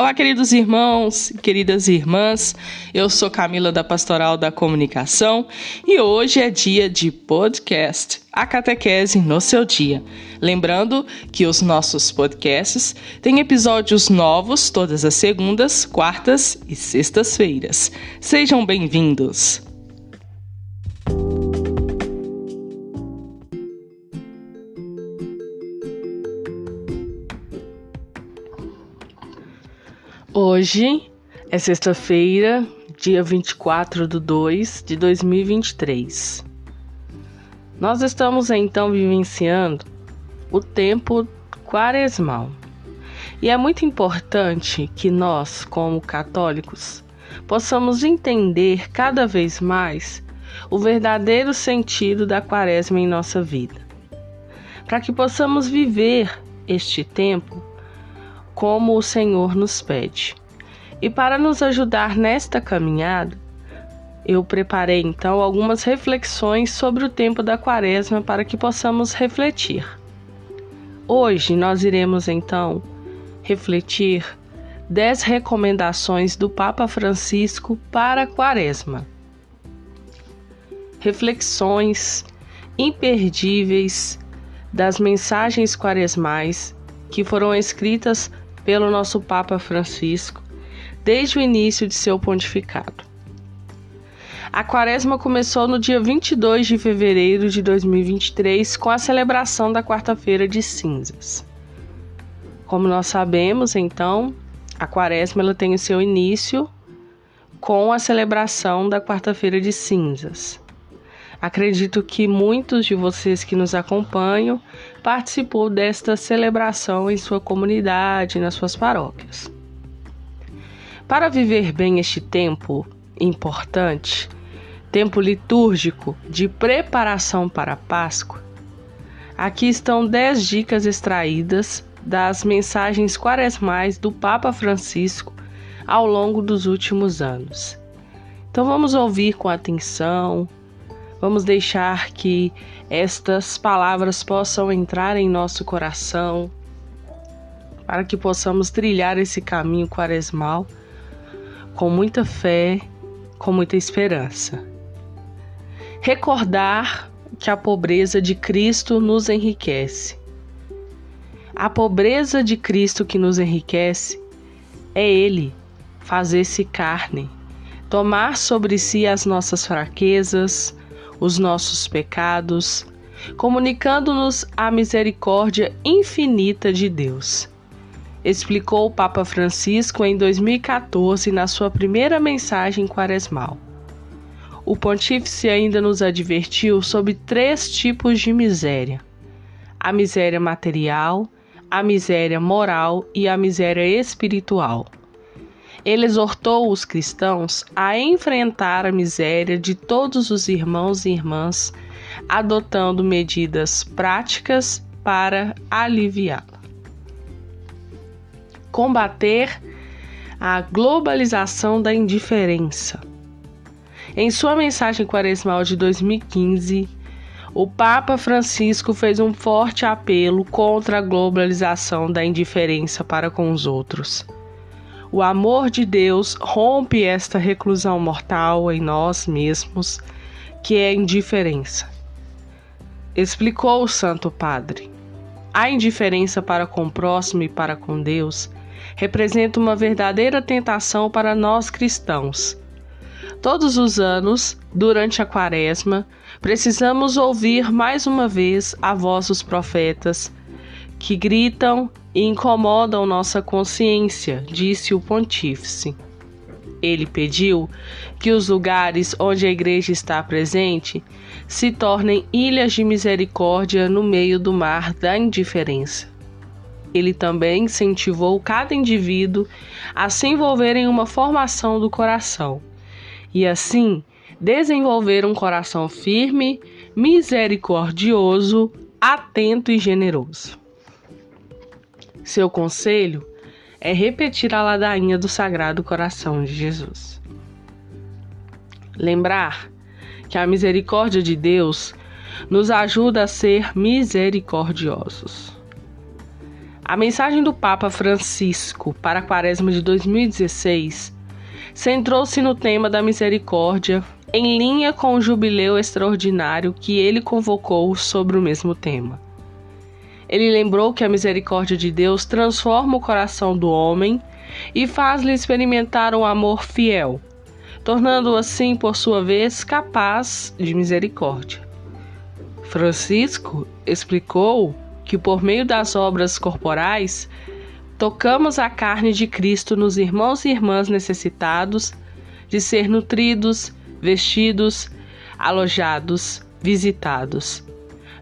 Olá, queridos irmãos e queridas irmãs, eu sou Camila da Pastoral da Comunicação e hoje é dia de podcast, a catequese no seu dia. Lembrando que os nossos podcasts têm episódios novos todas as segundas, quartas e sextas-feiras. Sejam bem-vindos! Hoje é sexta-feira, dia 24/2/2023. Nós estamos então vivenciando o tempo quaresmal. E é muito importante que nós, como católicos, possamos entender cada vez mais o verdadeiro sentido da quaresma em nossa vida, para que possamos viver este tempo como o Senhor nos pede. E para nos ajudar nesta caminhada, eu preparei então algumas reflexões sobre o tempo da quaresma para que possamos refletir. Hoje nós iremos então refletir 10 recomendações do Papa Francisco para a quaresma. Reflexões imperdíveis das mensagens quaresmais que foram escritas pelo nosso Papa Francisco desde o início de seu pontificado. A quaresma começou no dia 22 de fevereiro de 2023 com a celebração da Quarta-feira de Cinzas. Como nós sabemos, então, a quaresma ela tem o seu início com a celebração da Quarta-feira de Cinzas. Acredito que muitos de vocês que nos acompanham participou desta celebração em sua comunidade, nas suas paróquias. Para viver bem este tempo importante, tempo litúrgico de preparação para a Páscoa, aqui estão 10 dicas extraídas das mensagens quaresmais do Papa Francisco ao longo dos últimos anos. Então vamos ouvir com atenção. Vamos deixar que estas palavras possam entrar em nosso coração, para que possamos trilhar esse caminho quaresmal com muita fé, com muita esperança. Recordar que a pobreza de Cristo nos enriquece. A pobreza de Cristo que nos enriquece é Ele fazer-se carne, tomar sobre si as nossas fraquezas, os nossos pecados, comunicando-nos a misericórdia infinita de Deus. Explicou o Papa Francisco em 2014 na sua primeira mensagem quaresmal. O pontífice ainda nos advertiu sobre 3 tipos de miséria: a miséria material, a miséria moral e a miséria espiritual. Ele exortou os cristãos a enfrentar a miséria de todos os irmãos e irmãs, adotando medidas práticas para aliviá-la. Combater a globalização da indiferença. Em sua mensagem quaresmal de 2015, o Papa Francisco fez um forte apelo contra a globalização da indiferença para com os outros. O amor de Deus rompe esta reclusão mortal em nós mesmos, que é a indiferença. Explicou o Santo Padre: a indiferença para com o próximo e para com Deus representa uma verdadeira tentação para nós cristãos. Todos os anos, durante a quaresma, precisamos ouvir mais uma vez a voz dos profetas, que gritam e incomodam nossa consciência, disse o pontífice. Ele pediu que os lugares onde a igreja está presente se tornem ilhas de misericórdia no meio do mar da indiferença. Ele também incentivou cada indivíduo a se envolver em uma formação do coração e, assim, desenvolver um coração firme, misericordioso, atento e generoso. Seu conselho é repetir a ladainha do Sagrado Coração de Jesus. Lembrar que a misericórdia de Deus nos ajuda a ser misericordiosos. A mensagem do Papa Francisco para a Quaresma de 2016 centrou-se no tema da misericórdia, em linha com o jubileu extraordinário que ele convocou sobre o mesmo tema. Ele lembrou que a misericórdia de Deus transforma o coração do homem e faz-lhe experimentar um amor fiel, tornando-o assim, por sua vez, capaz de misericórdia. Francisco explicou que por meio das obras corporais, tocamos a carne de Cristo nos irmãos e irmãs necessitados de ser nutridos, vestidos, alojados, visitados.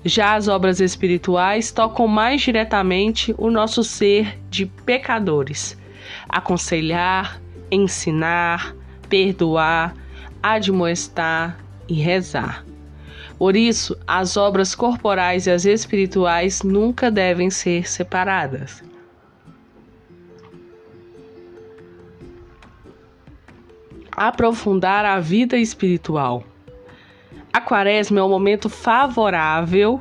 Já as obras espirituais tocam mais diretamente o nosso ser de pecadores, aconselhar, ensinar, perdoar, admoestar e rezar. Por isso, as obras corporais e as espirituais nunca devem ser separadas. Aprofundar a vida espiritual. A Quaresma é um momento favorável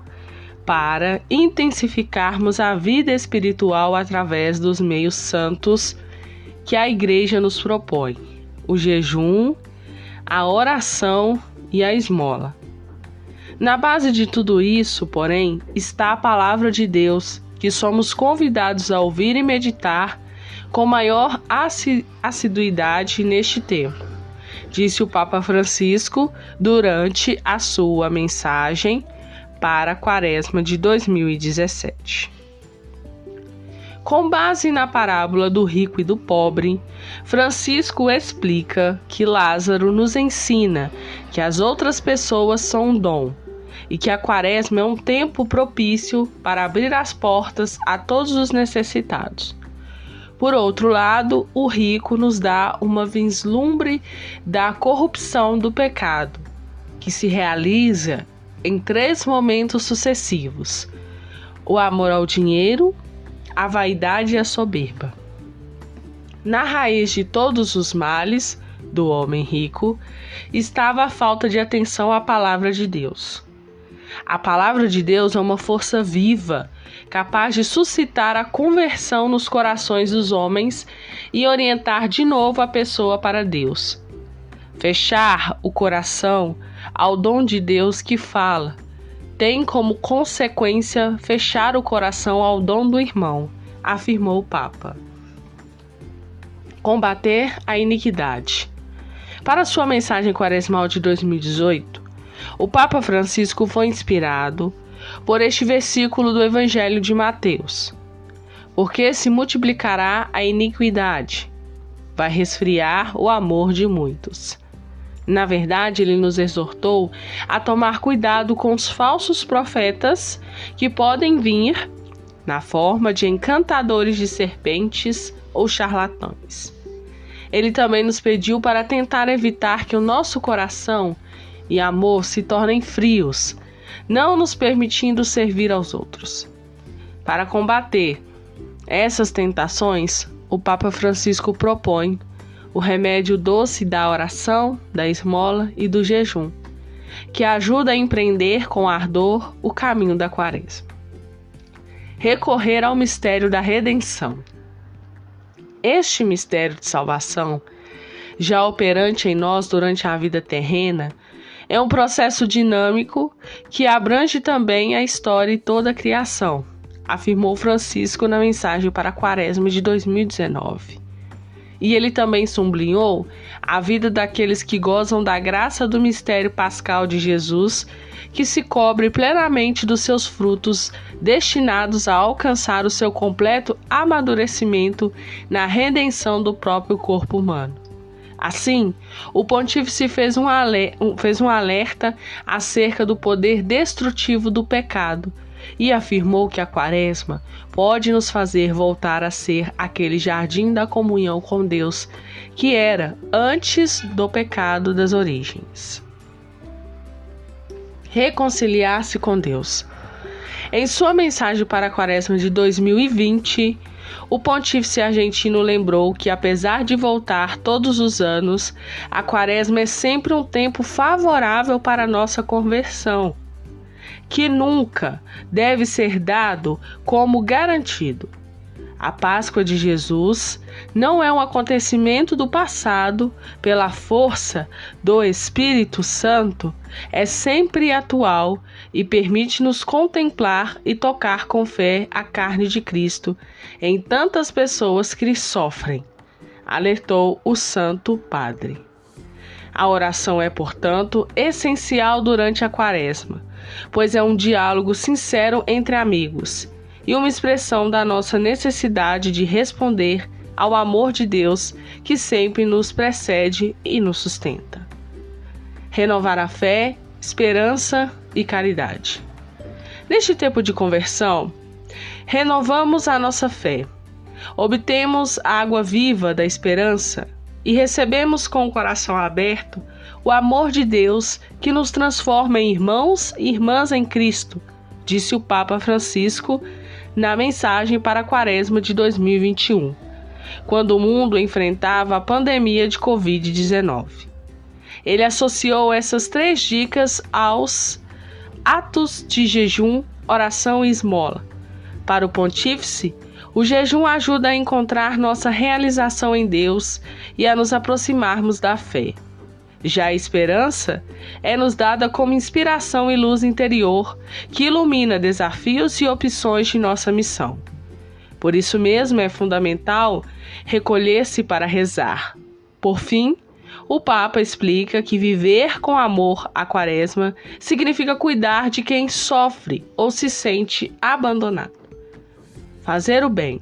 para intensificarmos a vida espiritual através dos meios santos que a Igreja nos propõe: o jejum, a oração e a esmola. Na base de tudo isso, porém, está a palavra de Deus, que somos convidados a ouvir e meditar com maior assiduidade neste tempo, disse o Papa Francisco durante a sua mensagem para a Quaresma de 2017. Com base na parábola do rico e do pobre, Francisco explica que Lázaro nos ensina que as outras pessoas são um dom e que a Quaresma é um tempo propício para abrir as portas a todos os necessitados. Por outro lado, o rico nos dá uma vislumbre da corrupção do pecado, que se realiza em 3 momentos sucessivos: o amor ao dinheiro, a vaidade e a soberba. Na raiz de todos os males do homem rico estava a falta de atenção à palavra de Deus. A palavra de Deus é uma força viva, capaz de suscitar a conversão nos corações dos homens e orientar de novo a pessoa para Deus. Fechar o coração ao dom de Deus que fala tem como consequência fechar o coração ao dom do irmão, afirmou o Papa. Combater a iniquidade. Para sua mensagem quaresmal de 2018, o Papa Francisco foi inspirado por este versículo do Evangelho de Mateus: porque se multiplicará a iniquidade, vai resfriar o amor de muitos. Na verdade, ele nos exortou a tomar cuidado com os falsos profetas que podem vir na forma de encantadores de serpentes ou charlatães. Ele também nos pediu para tentar evitar que o nosso coração e amor se tornem frios, não nos permitindo servir aos outros. Para combater essas tentações, o Papa Francisco propõe o remédio doce da oração, da esmola e do jejum, que ajuda a empreender com ardor o caminho da Quaresma. Recorrer ao mistério da redenção. Este mistério de salvação, já operante em nós durante a vida terrena, é um processo dinâmico que abrange também a história e toda a criação, afirmou Francisco na mensagem para a Quaresma de 2019. E ele também sublinhou a vida daqueles que gozam da graça do mistério pascal de Jesus, que se cobre plenamente dos seus frutos, destinados a alcançar o seu completo amadurecimento na redenção do próprio corpo humano. Assim, o pontífice fez um alerta acerca do poder destrutivo do pecado e afirmou que a Quaresma pode nos fazer voltar a ser aquele jardim da comunhão com Deus que era antes do pecado das origens. Reconciliar-se com Deus. Em sua mensagem para a Quaresma de 2020, o pontífice argentino lembrou que, apesar de voltar todos os anos, a Quaresma é sempre um tempo favorável para a nossa conversão, que nunca deve ser dado como garantido. A Páscoa de Jesus não é um acontecimento do passado pela força do Espírito Santo, é sempre atual e permite-nos contemplar e tocar com fé a carne de Cristo em tantas pessoas que sofrem, alertou o Santo Padre. A oração é, portanto, essencial durante a Quaresma, pois é um diálogo sincero entre amigos e uma expressão da nossa necessidade de responder ao amor de Deus que sempre nos precede e nos sustenta. Renovar a fé, esperança e caridade. Neste tempo de conversão, renovamos a nossa fé, obtemos a água viva da esperança e recebemos com o coração aberto o amor de Deus que nos transforma em irmãos e irmãs em Cristo, disse o Papa Francisco na mensagem para a Quaresma de 2021, quando o mundo enfrentava a pandemia de Covid-19. Ele associou essas 3 dicas aos atos de jejum, oração e esmola. Para o pontífice, o jejum ajuda a encontrar nossa realização em Deus e a nos aproximarmos da fé. Já a esperança é nos dada como inspiração e luz interior que ilumina desafios e opções de nossa missão. Por isso mesmo é fundamental recolher-se para rezar. Por fim, o Papa explica que viver com amor a Quaresma significa cuidar de quem sofre ou se sente abandonado. Fazer o bem.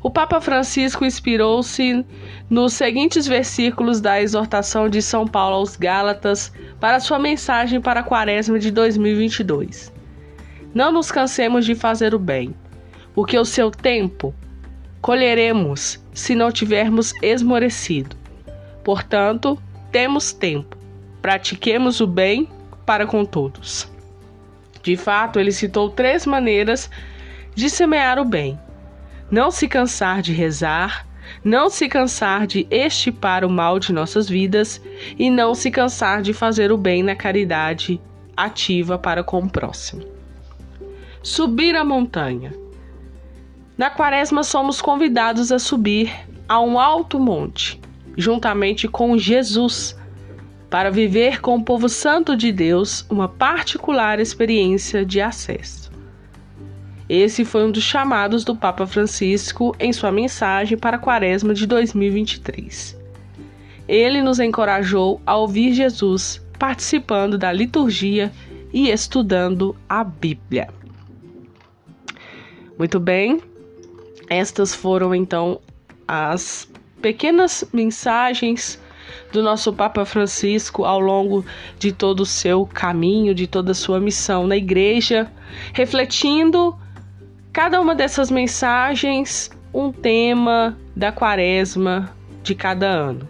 O Papa Francisco inspirou-se nos seguintes versículos da exortação de São Paulo aos Gálatas para sua mensagem para a Quaresma de 2022. Não nos cansemos de fazer o bem, porque o seu tempo colheremos se não tivermos esmorecido. Portanto, temos tempo. Pratiquemos o bem para com todos. De fato, ele citou 3 maneiras de semear o bem. Não se cansar de rezar, não se cansar de extirpar o mal de nossas vidas e não se cansar de fazer o bem na caridade ativa para com o próximo. Subir a montanha. Na Quaresma somos convidados a subir a um alto monte, juntamente com Jesus, para viver com o povo santo de Deus uma particular experiência de acesso. Esse foi um dos chamados do Papa Francisco em sua mensagem para a Quaresma de 2023. Ele nos encorajou a ouvir Jesus participando da liturgia e estudando a Bíblia. Muito bem, estas foram então as pequenas mensagens do nosso Papa Francisco ao longo de todo o seu caminho, de toda a sua missão na Igreja, refletindo cada uma dessas mensagens um tema da Quaresma de cada ano.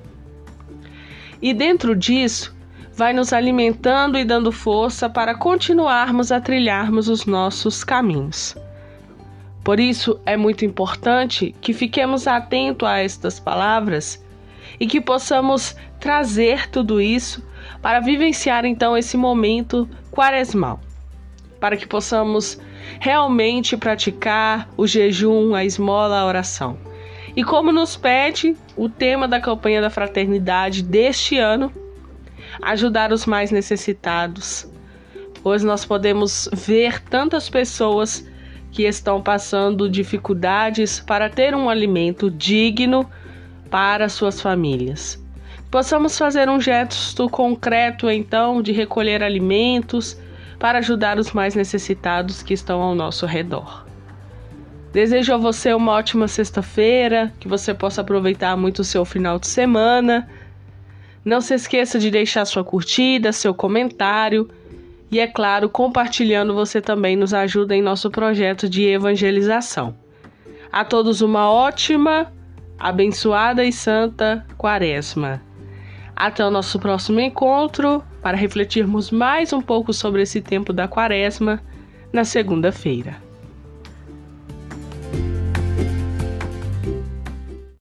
E dentro disso, vai nos alimentando e dando força para continuarmos a trilharmos os nossos caminhos. Por isso, é muito importante que fiquemos atentos a estas palavras e que possamos trazer tudo isso para vivenciar então esse momento quaresmal, para que possamos realmente praticar o jejum, a esmola, a oração. E como nos pede o tema da campanha da fraternidade deste ano, ajudar os mais necessitados, pois nós podemos ver tantas pessoas que estão passando dificuldades para ter um alimento digno para suas famílias. Possamos fazer um gesto concreto, então, de recolher alimentos para ajudar os mais necessitados que estão ao nosso redor. Desejo a você uma ótima sexta-feira, que você possa aproveitar muito o seu final de semana. Não se esqueça de deixar sua curtida, seu comentário e, é claro, compartilhando você também nos ajuda em nosso projeto de evangelização. A todos uma ótima, abençoada e santa Quaresma. Até o nosso próximo encontro para refletirmos mais um pouco sobre esse tempo da Quaresma na segunda-feira.